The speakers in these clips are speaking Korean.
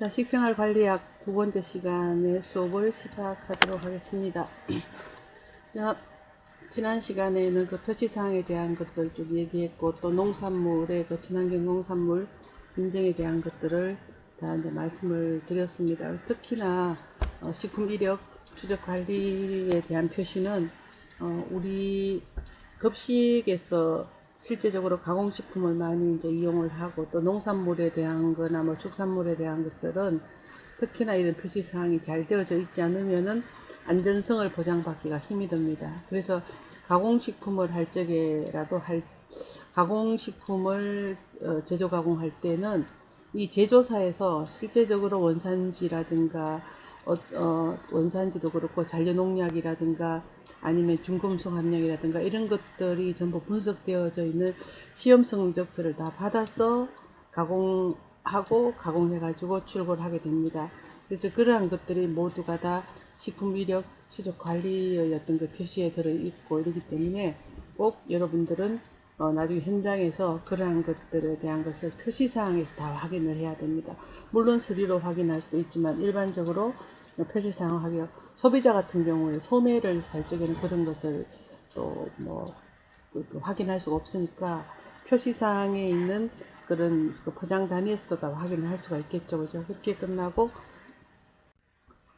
자, 식생활관리학 두 번째 시간의 수업을 시작하도록 하겠습니다. 자, 지난 시간에는 그 표시사항에 대한 것들 쭉 얘기했고, 또 농산물의 그 친환경 농산물 인증에 대한 것들을 다 이제 말씀을 드렸습니다. 특히나 식품 이력 추적 관리에 대한 표시는 우리 급식에서 실제적으로 가공식품을 많이 이제 이용을 하고, 또 농산물에 대한 거나 뭐 축산물에 대한 것들은 특히나 이런 표시사항이 잘 되어져 있지 않으면은 안전성을 보장받기가 힘이 듭니다. 그래서 가공식품을 할 적에라도 가공식품을 제조 가공할 때는 이 제조사에서 실제적으로 원산지라든가 원산지도 그렇고 잔류농약이라든가 아니면 중금속 함량이라든가 이런 것들이 전부 분석되어져 있는 시험성 누적표를 다 받아서 가공하고 가공해가지고 출고를 하게 됩니다. 그래서 그러한 것들이 모두가 다 식품 이력 추적 관리의 어떤 그 표시에 들어있고 이러기 때문에 꼭 여러분들은 나중에 현장에서 그러한 것들에 대한 것을 표시사항에서 다 확인을 해야 됩니다. 물론 서류로 확인할 수도 있지만 일반적으로 표시사항 확인, 소비자 같은 경우에 소매를 살 적에는 그런 것을 또 뭐 확인할 수가 없으니까 표시사항에 있는 그런 그 포장 단위에서도 다 확인을 할 수가 있겠죠. 그죠? 그렇게 끝나고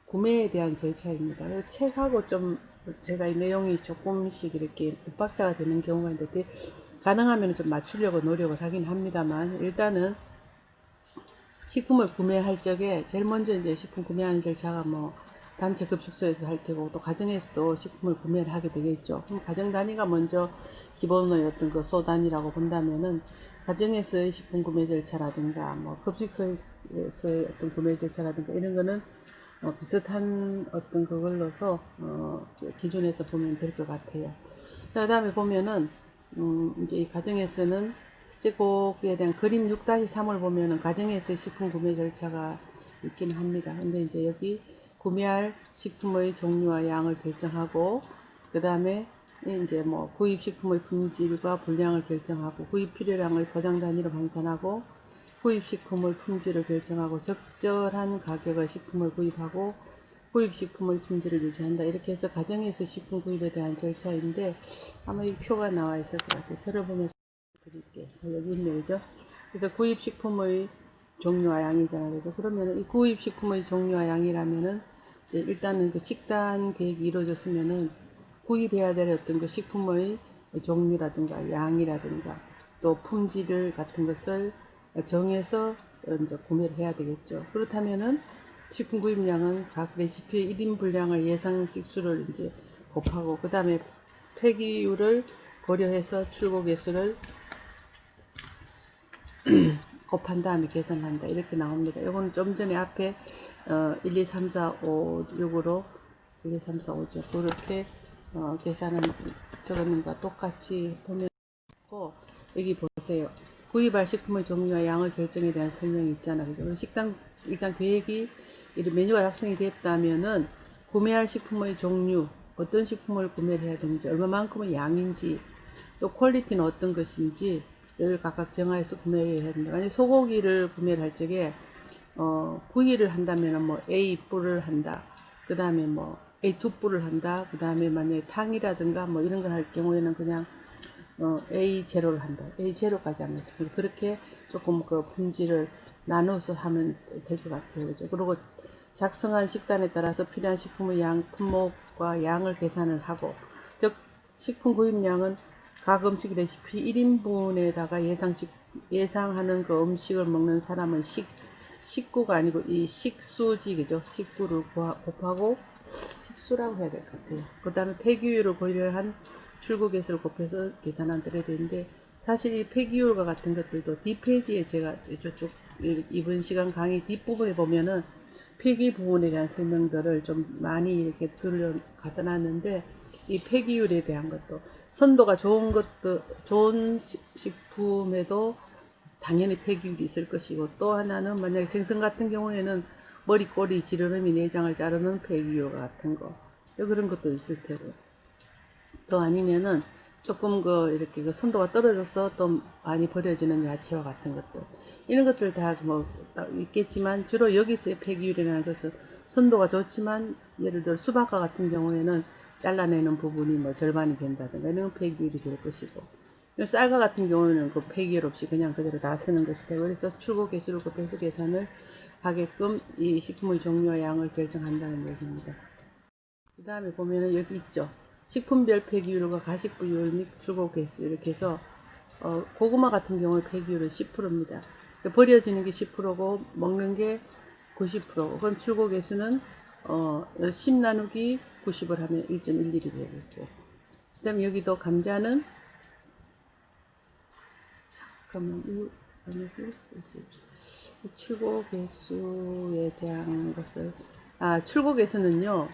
구매에 대한 절차입니다. 책하고 좀 제가 이 내용이 조금씩 이렇게 엇박자가 되는 경우가 있는데 가능하면 좀 맞추려고 노력을 하긴 합니다만, 일단은 식품을 구매할 적에 제일 먼저 이제 식품 구매하는 절차가 뭐 단체 급식소에서 할 테고, 또 가정에서도 식품을 구매를 하게 되겠죠. 그럼 가정 단위가 먼저 기본의 어떤 그 소단이라고 본다면은 가정에서의 식품 구매 절차라든가 뭐 급식소에서의 어떤 구매 절차라든가 이런 거는 비슷한 어떤 그걸로서 기준에서 보면 될 것 같아요. 자, 그 다음에 보면은 이제 이 가정에서는 실제 거기에 대한 그림 6-3을 보면은 가정에서의 식품 구매 절차가 있긴 합니다. 근데 이제 여기 구매할 식품의 종류와 양을 결정하고, 그 다음에 이제 뭐 구입 식품의 품질과 분량을 결정하고, 구입 필요량을 포장 단위로 환산하고, 구입식품의 품질을 결정하고, 적절한 가격의 식품을 구입하고 구입식품의 품질을 유지한다. 이렇게 해서 가정에서 식품 구입에 대한 절차인데, 아마 이 표가 나와 있을 것 같아요. 표를 보면서 드릴게요. 여기 있네요. 그죠? 그래서 구입식품의 종류와 양이잖아요. 그래서 그러면 이 구입식품의 종류와 양이라면은 일단은 그 식단 계획이 이루어졌으면은 구입해야 될 어떤 그 식품의 종류라든가 양이라든가 또 품질 같은 것을 정해서 이제 구매를 해야 되겠죠. 그렇다면은 식품 구입량은 각 레시피의 1인 분량을 예상 식수를 이제 곱하고, 그 다음에 폐기율을 고려해서 출고 개수를 곱한 다음에 계산한다. 이렇게 나옵니다. 이건 좀 전에 앞에 1, 2, 3, 4, 5, 6으로 1, 2, 3, 4, 5죠. 그렇게 계산은 적었는 것과 똑같이 보면 여기 보세요. 구입할 식품의 종류와 양을 결정에 대한 설명이 있잖아. 그죠? 식당 일단 계획이 메뉴가 작성이 됐다면은 구매할 식품의 종류, 어떤 식품을 구매를 해야 되는지, 얼마만큼의 양인지, 또 퀄리티는 어떤 것인지 를 각각 정하여서 구매를 해야 된다. 만약 소고기를 구매를 할 적에 구이를 한다면 뭐 A 뿔을 한다. 그 다음에 뭐 A2 뿔을 한다. 그 다음에 만약에 탕이라든가 뭐 이런 걸 할 경우에는 그냥 A0를 한다. A0까지 하면 있습니다. 그렇게 조금 그 품질을 나눠서 하면 될 것 같아요. 그죠? 그리고 작성한 식단에 따라서 필요한 식품의 양, 품목과 양을 계산을 하고, 즉, 식품 구입량은 각 음식 레시피 1인분에다가 예상하는 그 음식을 먹는 사람은 식구가 아니고 이 식수지, 그죠? 식구를 곱하고 식수라고 해야 될 것 같아요. 그 다음에 폐기율을 고려한 출고 개수를 곱해서 계산한 들어야 되는데, 사실 이 폐기율과 같은 것들도 뒷페이지에 제가 저쪽 이번 시간 강의 뒷부분에 보면은 폐기 부분에 대한 설명들을 좀 많이 이렇게 가져 놨는데, 이 폐기율에 대한 것도 선도가 좋은 것도 좋은 식품에도 당연히 폐기율이 있을 것이고, 또 하나는 만약에 생선 같은 경우에는 머리, 꼬리, 지느러미, 내장을 자르는 폐기율 같은 거, 그런 것도 있을 테고, 또 아니면은 조금 이렇게 선도가 떨어져서 또 많이 버려지는 야채와 같은 것들, 이런 것들 다 뭐 있겠지만, 주로 여기서의 폐기율이라는 것은 선도가 좋지만, 예를 들어 수박과 같은 경우에는 잘라내는 부분이 뭐 절반이 된다든가 이런 폐기율이 될 것이고, 쌀과 같은 경우는 그 폐기율 없이 그냥 그대로 다 쓰는 것이 되고, 그래서 출고 개수를 곱해서 계산을 하게끔 이 식품의 종류와 양을 결정한다는 얘기입니다. 그 다음에 보면은 여기 있죠. 식품별 폐기율과 가식부율 및 출고 개수, 이렇게 해서 고구마 같은 경우에 폐기율은 10%입니다. 버려지는 게 10%고 먹는 게 90%고, 그럼 출고 개수는 10 나누기 90을 하면 1.11이 되겠고, 그 다음에 여기도 감자는 잠깐만 출고 개수에 대한 것을, 출고 개수는요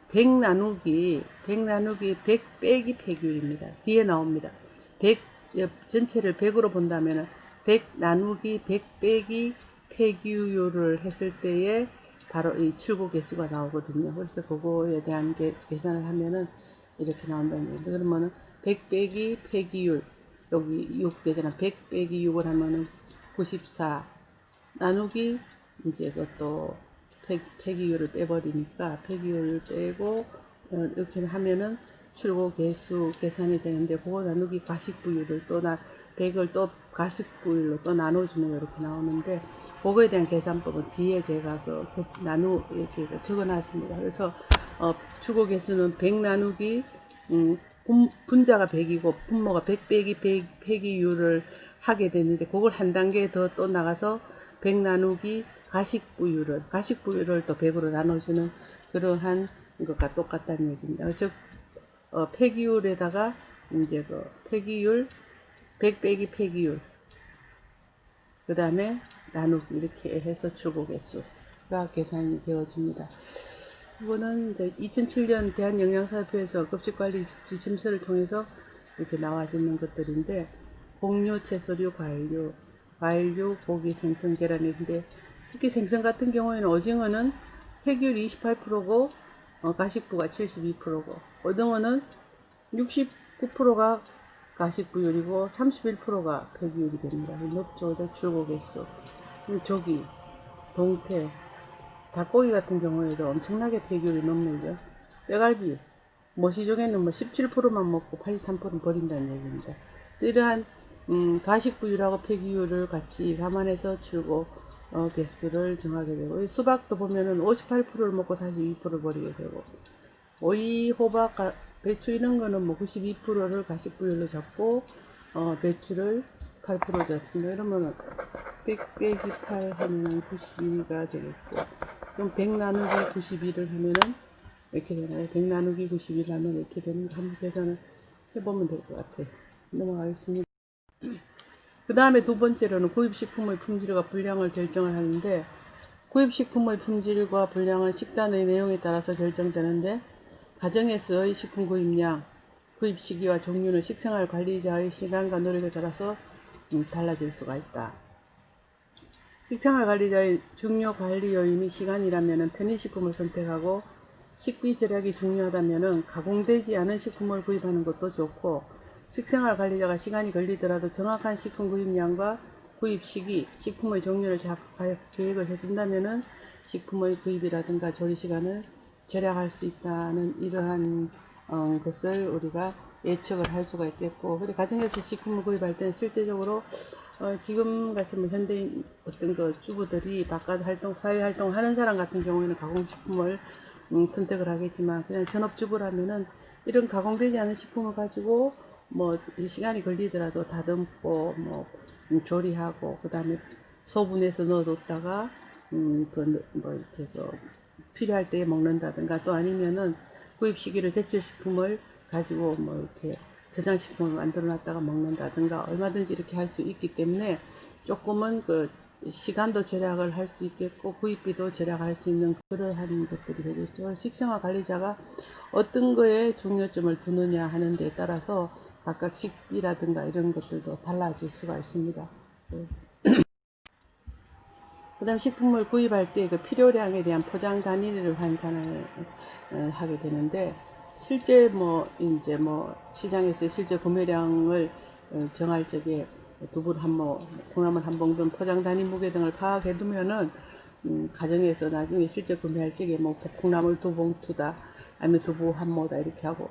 100 나누기 100 빼기 폐기율입니다. 뒤에 나옵니다. 100 전체를 100으로 본다면 100 나누기 100 빼기 폐기율을 했을 때에 바로 이 출고 개수가 나오거든요. 그래서 그거에 대한 계산을 하면은 이렇게 나온다는 얘기예요. 그러면은 100 빼기 폐기율, 여기 6 되잖아. 100 빼기 6을 하면은 94 나누기 이제 그것도 폐기율을 빼버리니까 폐기율을 빼고 이렇게 하면은 출고 개수 계산이 되는데, 그거 나누기 가식부율을 또 100을 또 가식부율로 또 나눠주면 이렇게 나오는데, 그거에 대한 계산법은 뒤에 제가 이렇게 적어 놨습니다. 그래서 출고 개수는 100 나누기 분자가 100이고 분모가 100 빼기 폐기율을 하게 되는데, 그걸 한 단계 더 또 나가서 100 나누기 가식부율을 또 100으로 나눠주는 그러한 것과 똑같다는 얘기입니다. 즉 폐기율에다가 이제 폐기율 100 빼기 폐기율, 그 다음에 나누기, 이렇게 해서 출고 개수가 계산이 되어집니다. 이거는 이제 2007년 대한영양사협회에서 급식관리 지침서를 통해서 이렇게 나와지는 것들인데, 곡류, 채소류, 과일류, 고기, 생선, 계란인데, 특히 생선 같은 경우에는 오징어는 폐기율이 28%고 가식부가 72%고, 오등어는 69%가 가식부율이고 31%가 폐기율이 됩니다. 높죠, 출고 개수. 조기, 동태, 닭고기 같은 경우에도 엄청나게 폐기율이 높네요. 쇠갈비, 모시종에는 뭐 17%만 먹고 83%는 버린다는 얘기입니다. 이러한 가식부율하고 폐기율을 같이 감안해서 출고 개수를 정하게 되고, 수박도 보면은 58%를 먹고 42%를 버리게 되고, 오이, 호박, 배추 이런 거는 뭐 92%를 가식부율로 잡고 배추를 8% 잡습니다. 이러면 100 빼기 8 하면은 92가 되겠고, 그럼 100 나누기 92를 하면은 이렇게 되나요? 100 나누기 91을 하면 이렇게 되는 거 한번 계산을 해보면 될 것 같아요. 넘어가겠습니다. 그 다음에 두 번째로는 구입식품의 품질과 분량을 결정을 하는데, 구입식품의 품질과 분량은 식단의 내용에 따라서 결정되는데, 가정에서의 식품 구입량, 구입 시기와 종류는 식생활 관리자의 시간과 노력에 따라서 달라질 수가 있다. 식생활 관리자의 중요 관리 요인이 시간이라면 편의식품을 선택하고, 식비 절약이 중요하다면 가공되지 않은 식품을 구입하는 것도 좋고, 식생활 관리자가 시간이 걸리더라도 정확한 식품 구입량과 구입 시기, 식품의 종류를 자극하여 계획을 해준다면 식품의 구입이라든가 조리 시간을 절약할 수 있다는 이러한 것을 우리가 예측을 할 수가 있겠고, 그리고 가정에서 식품을 구입할 때는 실제적으로 지금 같이 뭐 현대인 어떤 주부들이 바깥 활동, 사회 활동 하는 사람 같은 경우에는 가공식품을 선택을 하겠지만, 그냥 전업주부라면은 이런 가공되지 않은 식품을 가지고 뭐 시간이 걸리더라도 다듬고 뭐 조리하고, 그 다음에 소분해서 넣어뒀다가 이렇게 필요할 때 먹는다든가, 또 아니면은 구입 시기를 제철식품을 가지고 뭐 이렇게 저장식품을 만들어 놨다가 먹는다든가, 얼마든지 이렇게 할 수 있기 때문에 조금은 시간도 절약을 할 수 있겠고 구입비도 절약할 수 있는 그러한 것들이 되겠죠. 식생활 관리자가 어떤 거에 중요점을 두느냐 하는 데에 따라서 각각 식비라든가 이런 것들도 달라질 수가 있습니다. 그 다음 식품을 구입할 때 그 필요량에 대한 포장 단위를 환산을 하게 되는데, 실제 뭐 이제 뭐 시장에서 실제 구매량을 정할 적에 두부를 한 모, 콩나물 한 봉든 포장 단위 무게 등을 파악해 두면은 가정에서 나중에 실제 구매할 적에 뭐 콩나물 두 봉투다 아니면 두부 한 모다 이렇게 하고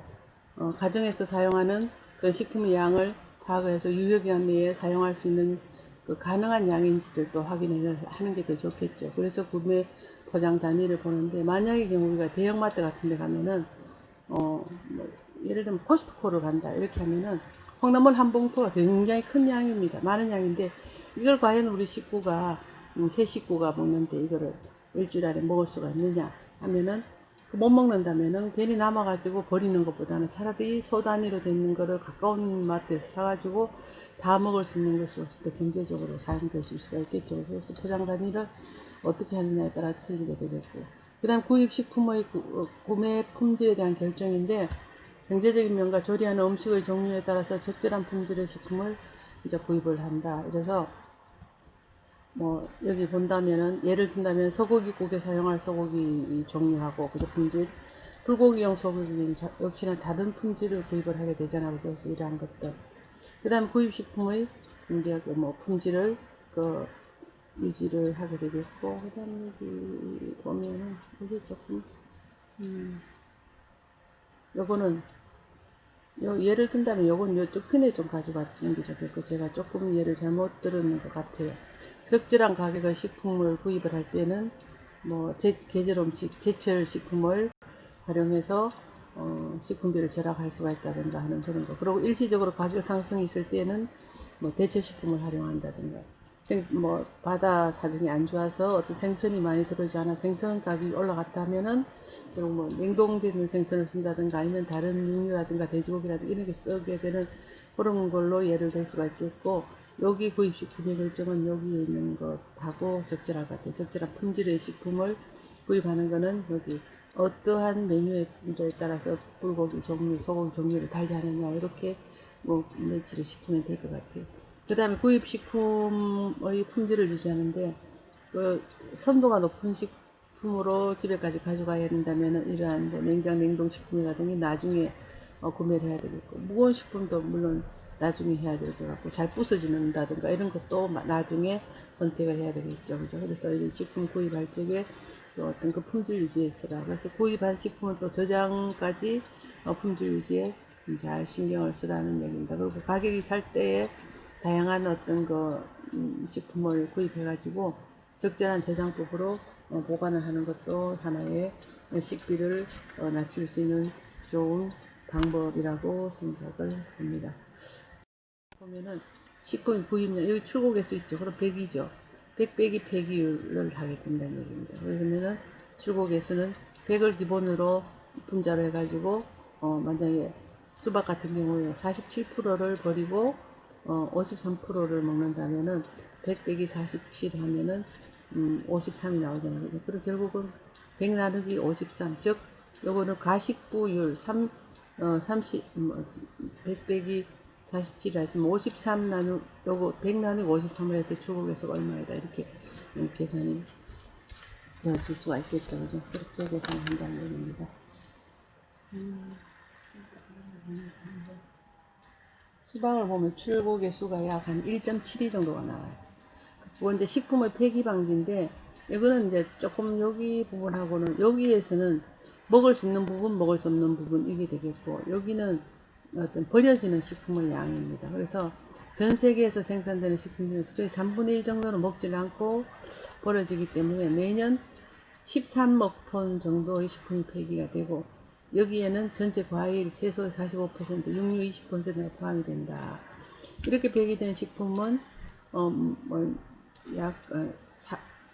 가정에서 사용하는 그 식품의 양을 파악해서 유효기간 내에 사용할 수 있는 그 가능한 양인지를 또 확인을 하는 게 더 좋겠죠. 그래서 구매 포장 단위를 보는데 만약의 경우 우리가 대형마트 같은 데 가면은 뭐 예를 들면 코스트코를 간다 이렇게 하면은 콩나물 한 봉투가 굉장히 큰 양입니다. 많은 양인데 이걸 과연 우리 식구가 세 식구가 먹는데 이거를 일주일 안에 먹을 수가 있느냐 하면은 못 먹는다면은 괜히 남아가지고 버리는 것보다는 차라리 소 단위로 되는 거를 가까운 마트에서 사가지고 다 먹을 수 있는 것이 훨씬 더 경제적으로 사용되실 수가 있겠죠. 그래서 포장 단위를 어떻게 하느냐에 따라 틀리게 되겠고, 그 다음 구입식품의 구매 품질에 대한 결정인데 경제적인 면과 조리하는 음식의 종류에 따라서 적절한 품질의 식품을 이제 구입을 한다. 그래서 뭐 여기 본다면은 예를 든다면 소고기국에 사용할 소고기 종류하고 그 품질, 불고기용 소고기는 역시나 다른 품질을 구입을 하게 되잖아요. 그래서 이러한 것들. 그 다음 구입식품의 이제 뭐 품질을 그 유지를 하게 되겠고, 그 다음 여기 보면은 이게 조금 요거는 예를 든다면 요건 요쪽 편에 좀 가져가는 게 좋겠고, 제가 조금 예를 잘못 들은 것 같아요. 적절한 가격의 식품을 구입을 할 때는 뭐 계절 음식, 제철 식품을 활용해서 식품비를 절약할 수가 있다든가 하는 그런 거. 그리고 일시적으로 가격 상승이 있을 때는 뭐 대체 식품을 활용한다든가. 뭐 바다 사정이 안 좋아서 어떤 생선이 많이 들어오지 않아 생선 가격이 올라갔다 하면은 그리고 뭐 냉동되는 생선을 쓴다든가 아니면 다른 육류라든가 돼지고기라든가 이런 게 쓰게 되는 그런 걸로 예를 들 수가 있겠고, 여기 구입식품의 결정은 여기에 있는 것하고 적절할 것 같아요. 적절한 품질의 식품을 구입하는 거는 여기 어떠한 메뉴에 따라서 불고기 종류, 소고기 종류를 달리하느냐 이렇게 뭐 매치를 시키면 될 것 같아요. 그 다음에 구입식품의 품질을 유지하는데 그 선도가 높은 식품으로 집에까지 가져가야 된다면 이러한 뭐 냉장 냉동식품이라든지 나중에 구매를 해야 되겠고, 무거운 식품도 물론 나중에 해야 될 것 같고, 잘 부서지는다든가 이런 것도 나중에 선택을 해야 되겠죠. 그죠? 그래서 이 식품 구입할 적에 또 어떤 그 품질 유지에 쓰라. 그래서 구입한 식품은 또 저장까지 품질 유지에 잘 신경을 쓰라는 얘기입니다. 그리고 가격이 살 때에 다양한 어떤 그 식품을 구입해가지고 적절한 저장법으로 보관을 하는 것도 하나의 식비를 낮출 수 있는 좋은 방법이라고 생각을 합니다. 보면은 식품 구입량 여기 출고 개수 있죠. 그럼 100이죠. 100 빼기 폐기율을 하게 된다는 얘기입니다. 그러면은 출고 개수는 100을 기본으로 분자로 해가지고 만약에 수박 같은 경우에 47%를 버리고 53%를 먹는다면은 100 빼기 47 하면은 53이 나오잖아요. 그리고 결국은 100 나누기 53, 즉 요거는 가식부율 100 빼기 47을 했으면 53 요거 100 나누기 53을 할 때 출고개수가 얼마이다 이렇게 계산이 되어질 수가 있겠죠. 그죠? 그렇게 계산한다는 얘기입니다. 수박을 보면 출고 개수가 약 한 1.72 정도가 나와요. 그거 이제 식품의 폐기 방지인데, 이거는 이제 조금 여기 부분하고는 여기에서는 먹을 수 있는 부분, 먹을 수 없는 부분 이게 되겠고, 여기는 어떤 버려지는 식품의 양입니다. 그래서 전 세계에서 생산되는 식품 중에서 거의 3분의 1 정도는 먹지 않고 버려지기 때문에 매년 13억 톤 정도의 식품이 폐기가 되고, 여기에는 전체 과일, 채소 45%, 육류 20%가 포함이 된다. 이렇게 폐기된 식품은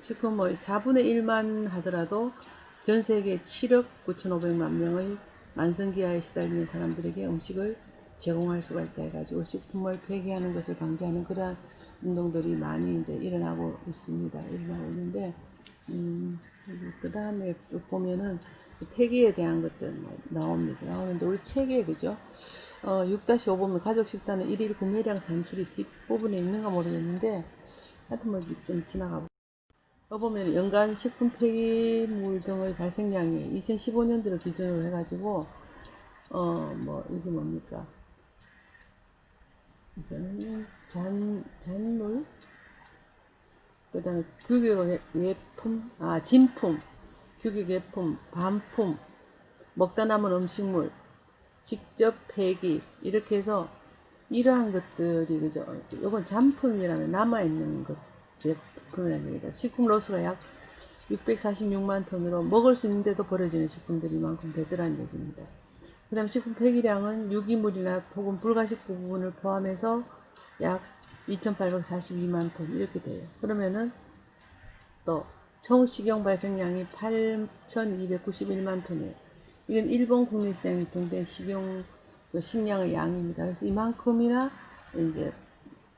식품의 4분의 1만 하더라도 전 세계 7억 9,500만 명의 만성기아에 시달리는 사람들에게 음식을 제공할 수가 있다 해가지고 식품을 폐기하는 것을 방지하는 그러한 운동들이 많이 이제 일어나고 있습니다. 일어나고 있는데, 그 다음에 쭉 보면은 폐기에 대한 것들 나옵니다. 나오는데 우리 책에 그죠? 6-5 보면 가족 식단은 1일 구매량 산출이 뒷부분에 있는가 모르겠는데 하여튼 뭐 좀 지나가고 보면 연간 식품 폐기물 등의 발생량이 2015년도를 기준으로 해가지고 뭐 이게 뭡니까? 이거는 잔물, 그 다음에 규격예품, 진품, 규격예품, 반품, 먹다 남은 음식물, 직접 폐기, 이렇게 해서 이러한 것들이, 그죠? 이건 잔품이라면 남아있는 것, 제품이라는 얘기다. 식품 로스가 약 646만 톤으로 먹을 수 있는데도 버려지는 식품들이 이만큼 되더라는 얘기입니다. 그 다음 식품 폐기량은 유기물이나 혹은 불가식 부분을 포함해서 약 2842만 톤 이렇게 돼요. 그러면은 또 총 식용 발생량이 8291만 톤이에요. 이건 일본 국내 시장에 유통된 식량의 양입니다. 그래서 이만큼이나 이제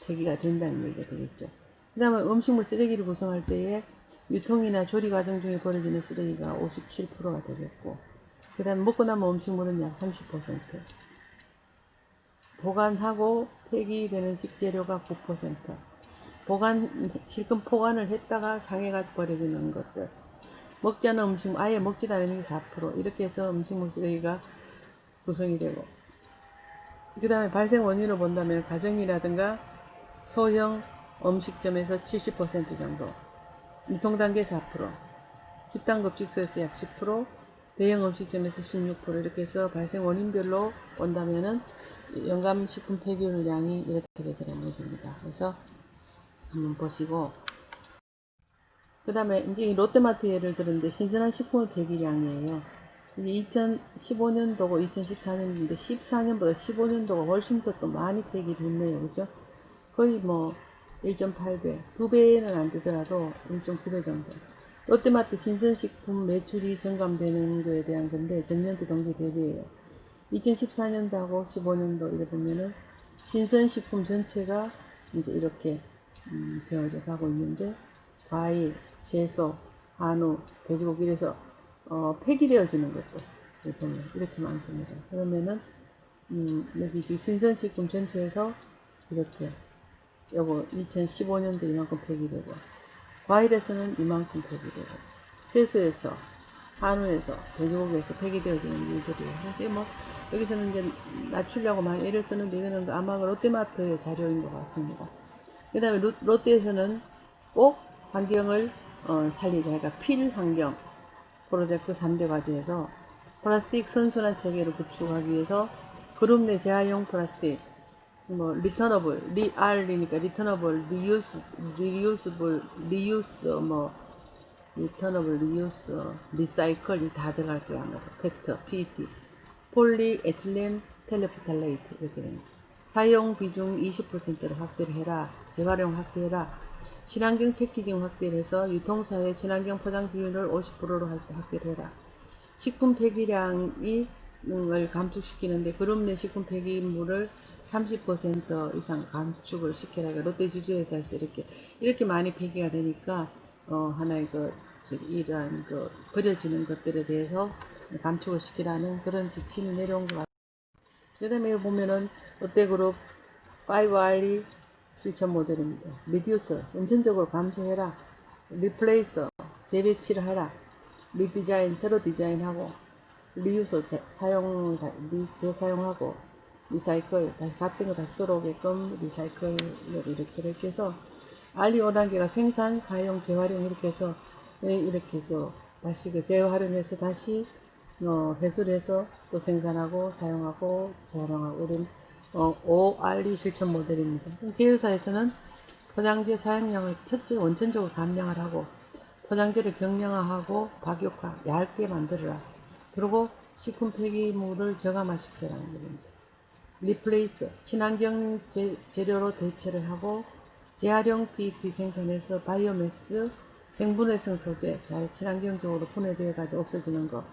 폐기가 된다는 얘기가 되겠죠. 그 다음에 음식물 쓰레기를 구성할 때에 유통이나 조리 과정 중에 버려지는 쓰레기가 57%가 되겠고, 그 다음에 먹고 남은 음식물은 약 30%, 보관하고 폐기되는 식재료가 9%, 실컷 보관을 했다가 상해가지고 버려지는 것들, 먹지 않은 음식물, 아예 먹지도 않은 게 4%, 이렇게 해서 음식물 쓰레기가 구성이 되고, 그 다음에 발생 원인을 본다면 가정이라든가 소형 음식점에서 70% 정도, 유통단계 4%, 집단급식소에서 약 10%, 대형 음식점에서 16%, 이렇게 해서 발생 원인별로 본다면은 연간 식품 폐기물량이 이렇게 되더라는 얘기입니다. 그래서 한번 보시고, 그 다음에 이제 롯데마트 예를 들었는데 신선한 식품 폐기량이에요. 이게 2015년도고 2014년인데 14년보다 15년도가 훨씬 더 또 많이 폐기를 했네요. 그죠? 거의 뭐 1.8배, 2배는 안 되더라도 1.9배 정도. 롯데마트 신선식품 매출이 증감되는 거에 대한 건데 전년도 동기 대비예요. 2014년도하고 15년도 이래 보면은 신선식품 전체가 이제 이렇게 되어져 가고 있는데, 과일, 채소, 한우, 돼지고기 이래서 폐기되어지는 것도 보면 이렇게 많습니다. 그러면은 여기 지금 신선식품 전체에서 이렇게 요거 2015년도 이만큼 폐기되고, 과일에서는 이만큼 폐기되고, 채소에서, 한우에서, 돼지고기에서 폐기되어지는 일들이에요. 이게 뭐 여기서는 이제 낮추려고 많이 애를 쓰는데 이거는 아마 롯데마트의 자료인 것 같습니다. 그 다음에 롯데에서는 꼭 환경을 살리자, 그러니까 필환경 프로젝트 3대 과제에서 플라스틱 선순환 체계를 구축하기 위해서 그룹 내 재활용 플라스틱, 뭐 리터너블, R이니까 리터너블, 리유스블, 리유스, 뭐 리터너블, 리유스, 리사이클이 다 들어갈 거야 아마. 팩터, PET, 폴리에틸렌 텔레프탈레이트 이렇게 됩니다. 사용 비중 20%를 확대를 해라. 재활용 확대해라. 친환경 패키징 확대를 해서 유통사의 친환경 포장 비율을 50%로 확대를 해라. 식품 폐기량이 을 감축시키는데 그룹 내 식품 폐기물을 30% 이상 감축을 시켜라. 롯데 주주회사에서 이렇게 많이 폐기가 되니까 하나의 이러한 버려지는 것들에 대해서 감축을 시키라는 그런 지침이 내려온 것 같아요. 그 다음에 보면은 롯데그룹 5R이 실천 모델입니다. 리듀스, 원천적으로 감소해라. 리플레이서, 재배치를 하라. 리디자인, 새로 디자인하고, 리유스, 재사용하고, 리사이클, 다시 같은 거 다시 들어오게끔 리사이클을 이렇게 해서, 알리 5단계가 생산, 사용, 재활용 이렇게 해서, 이렇게 다시 재활용해서 다시 회수를 해서 또 생산하고 사용하고 재활용하고 이런 ORE 실천 모델입니다. 계열사에서는 포장재 사용량을 첫째 원천적으로 감량을 하고, 포장재를 경량화하고 박격화, 얇게 만들어라. 그리고 식품 폐기물을 저감화시켜라는 겁니다. 리플레이스, 친환경 재료로 대체를 하고, 재활용 PET 생산해서 바이오매스, 생분해성 소재, 잘 친환경적으로 분해되어 가지고 없어지는 것,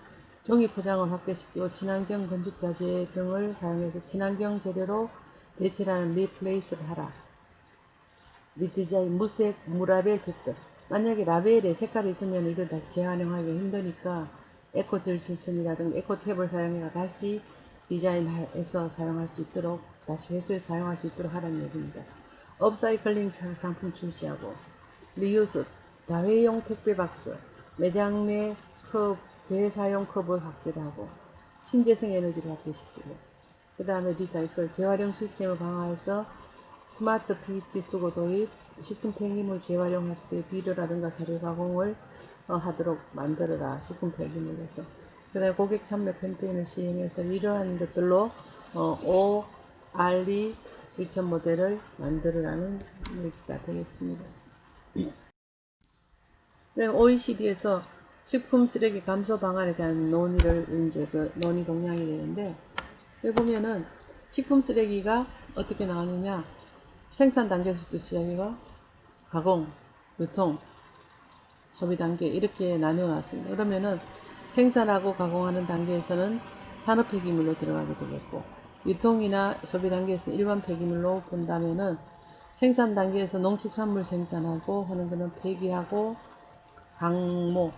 종이 포장을 확대시키고 친환경 건축자재 등을 사용해서 친환경 재료로 대체하는 리플레이스를 하라. 리디자인, 무색, 무라벨 팩트. 만약에 라벨에 색깔이 있으면 이건 다시 재활용하기가 힘드니까 에코절신선이라든가 에코탭을 사용해서 다시 디자인해서 사용할 수 있도록, 다시 회수해서 사용할 수 있도록 하라는 얘기입니다. 업사이클링 상품 출시하고, 리유스, 다회용 택배 박스, 매장 내 컵, 재사용 컵을 확대하고, 신재생 에너지로 확대시키고, 그 다음에 리사이클, 재활용 시스템을 강화해서 스마트 PET 수거 도입, 식품 폐기물 재활용 확대, 비료라든가 사료 가공을 하도록 만들어라. 식품 폐기물에서. 그 다음에 고객 참여 캠페인을 시행해서 이러한 것들로 ORE 실천 모델을 만들어라는 얘기가 되겠습니다. OECD에서 식품 쓰레기 감소 방안에 대한 논의를 이제 논의 동향이 되는데, 여기 보면은 식품 쓰레기가 어떻게 나가느냐, 생산 단계에서부터 시작해서 가공, 유통, 소비 단계 이렇게 나누어 놨습니다. 그러면은 생산하고 가공하는 단계에서는 산업 폐기물로 들어가게 되겠고, 유통이나 소비 단계에서는 일반 폐기물로 본다면은 생산 단계에서 농축산물 생산하고 하는 거는 폐기하고 강모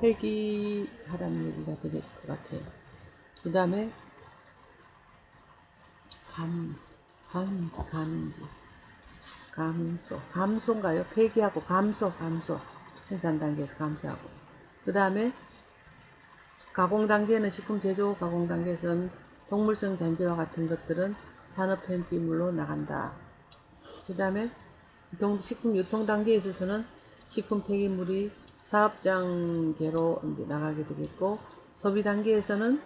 폐기하라는 얘기가 되될 것 같아요. 그 다음에 감소인가요? 폐기하고 감소 생산 단계에서 감소하고, 그 다음에 가공 단계는 식품 제조 가공 단계에서는 동물성 잔재와 같은 것들은 산업 폐기물로 나간다. 그 다음에 식품 유통 단계에 있어서는 식품 폐기물이 사업장계로 이제 나가게 되겠고, 소비 단계에서는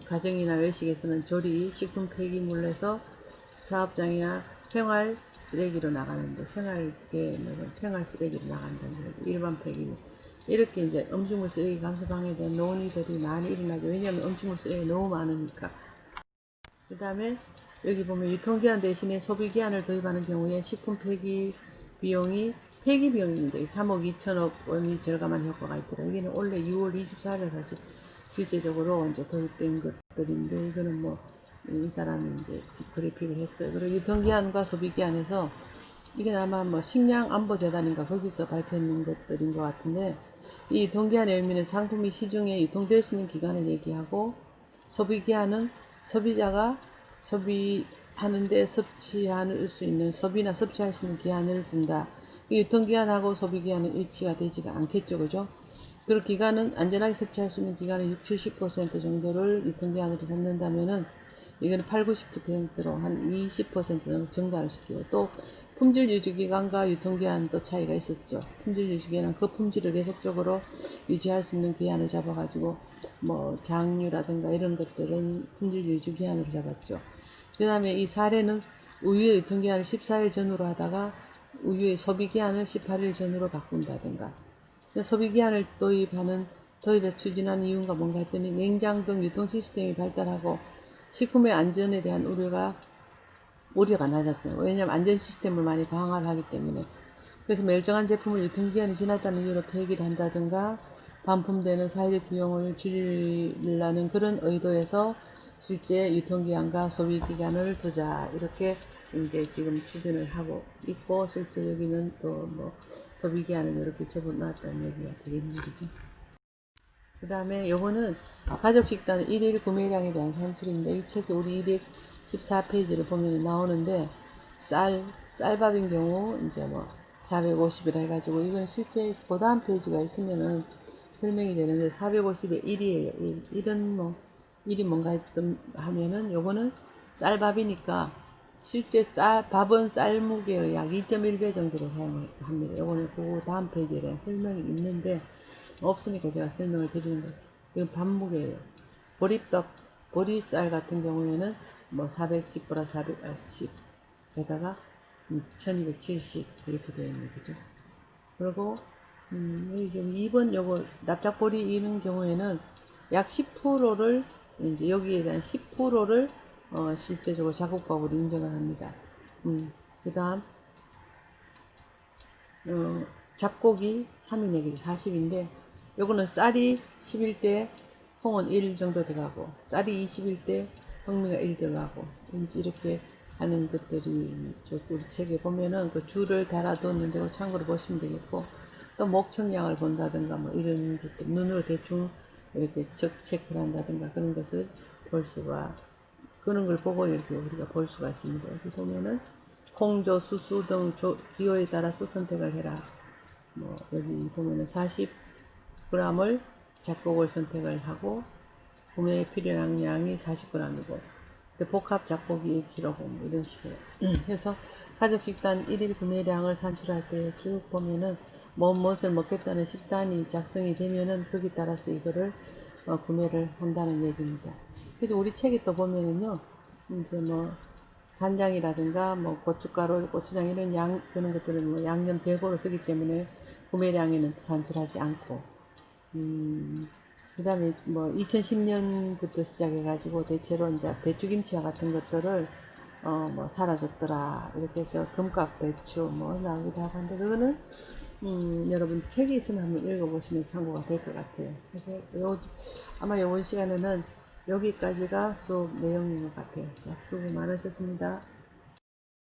가정이나 외식에서는 조리 식품 폐기물에서 사업장이나 생활 쓰레기로 나가는데, 생활 쓰레기로 나간다는 거죠. 일반 폐기물. 이렇게 이제 음식물 쓰레기 감소 방안에 대한 논의들이 많이 일어나죠. 왜냐하면 음식물 쓰레기 너무 많으니까. 그 다음에 여기 보면 유통기한 대신에 소비기한을 도입하는 경우에 식품 폐기 비용이 폐기비용인데 3억 2천억 원이 절감한 효과가 있더라고요. 여기는 원래 6월 24일에 사실 실제적으로 이제 도입된 것들인데, 이거는 뭐 이 사람이 이제 그래픽을 했어요. 그리고 유통기한과 소비기한에서 이게 아마 뭐 식량안보재단인가 거기서 발표했는 것들인 것 같은데, 이 유통기한의 의미는 상품이 시중에 유통될 수 있는 기간을 얘기하고, 소비기한은 소비자가 소비하는데 섭취할 수 있는, 소비나 섭취할 수 있는 기한을 둔다. 이 유통기한하고 소비기한은 일치가 되지가 않겠죠, 그죠? 그리고 기간은 안전하게 섭취할 수 있는 기간은 60~70% 정도를 유통기한으로 잡는다면은, 이거는 80~90%로 한 20% 정도 증가를 시키고, 또 품질 유지 기간과 유통기한도 차이가 있었죠. 품질 유지 기간은 그 품질을 계속적으로 유지할 수 있는 기한을 잡아가지고, 뭐 장류라든가 이런 것들은 품질 유지 기한으로 잡았죠. 그 다음에 이 사례는 우유의 유통기한을 14일 전후로 하다가 우유의 소비기한을 18일 전후로 바꾼다든가. 소비기한을 도입해서 추진하는 이유가 뭔가 했더니, 냉장 등 유통 시스템이 발달하고 식품의 안전에 대한 우려가 낮았대요. 왜냐하면 안전 시스템을 많이 강화를 하기 때문에. 그래서 멸종한 제품을 유통기한이 지났다는 이유로 폐기를 한다든가, 반품되는 사회적 비용을 줄이려는 그런 의도에서 실제 유통기한과 소비기간을 두자, 이렇게 이제 지금 추진을 하고 있고, 실제 여기는 또 뭐 소비기한을 이렇게 접어놨다는 얘기가 되겠는 거죠. 그 다음에 요거는 가족식단 1일 구매량에 대한 산술인데, 이 책이 우리 214페이지를 보면 나오는데, 쌀밥인 경우 이제 뭐 450이라 해가지고, 이건 실제 그 다음 페이지가 있으면은 설명이 되는데, 450에 1이에요. 1은 뭐 1이 뭔가 하면은 요거는 쌀밥이니까 실제 밥은 쌀 무게의 약 2.1배 정도로 사용을 합니다. 요거는 그 다음 페이지에 대한 설명이 있는데, 없으니까 제가 설명을 드리는 거예요. 이건 밥 무게예요. 보리쌀 같은 경우에는 뭐 410보다 410 에다가 1270 이렇게 되어 있는 거죠. 그리고 여기 지금 2번 요거 납작보리 이는 경우에는 약 10%를 이제 여기에 대한 10%를 실제적으로 자국밥으로 인정을 합니다. 그 다음 잡고기 3인 얘기 40인데, 요거는 쌀이 11대 홍은 1 정도 들어가고, 쌀이 21대 흑미가 1 들어가고, 이렇게 하는 것들이 우리 책에 보면은 그 줄을 달아뒀는데 참고로 보시면 되겠고, 또 목청량을 본다든가 뭐 이런 것들 눈으로 대충 이렇게 체크를 한다든가 그런 것을 볼 수가, 그런 걸 보고 이렇게 우리가 볼 수가 있습니다. 여기 보면은 홍조, 수수 등 기호에 따라서 선택을 해라. 뭐 여기 보면은 60g을 작곡을 선택을 하고 구매에 필요한 양이 40g이고 복합 작곡이 1kg 이런 식으로 해서 가족 식단 1일 구매량을 산출할 때 쭉 보면은 무엇을 먹겠다는 식단이 작성이 되면은 거기에 따라서 이거를 구매를 한다는 얘기입니다. 그래도 우리 책에 또 보면은요, 이제 뭐 간장이라든가 뭐 고춧가루, 고추장 이런 그런 것들은 뭐 양념 재고로 쓰기 때문에 구매량에는 산출하지 않고, 그 다음에 뭐 2010년부터 시작해가지고 대체로 이제 배추김치와 같은 것들을 뭐 사라졌더라 이렇게 해서 금각 배추 뭐 나오기도 하고 한데 그거는 여러분 책이 있으면 한번 읽어보시면 참고가 될 것 같아요. 그래서 아마 이번 시간에는 여기까지가 수업 내용인 것 같아요. 자, 수고 많으셨습니다.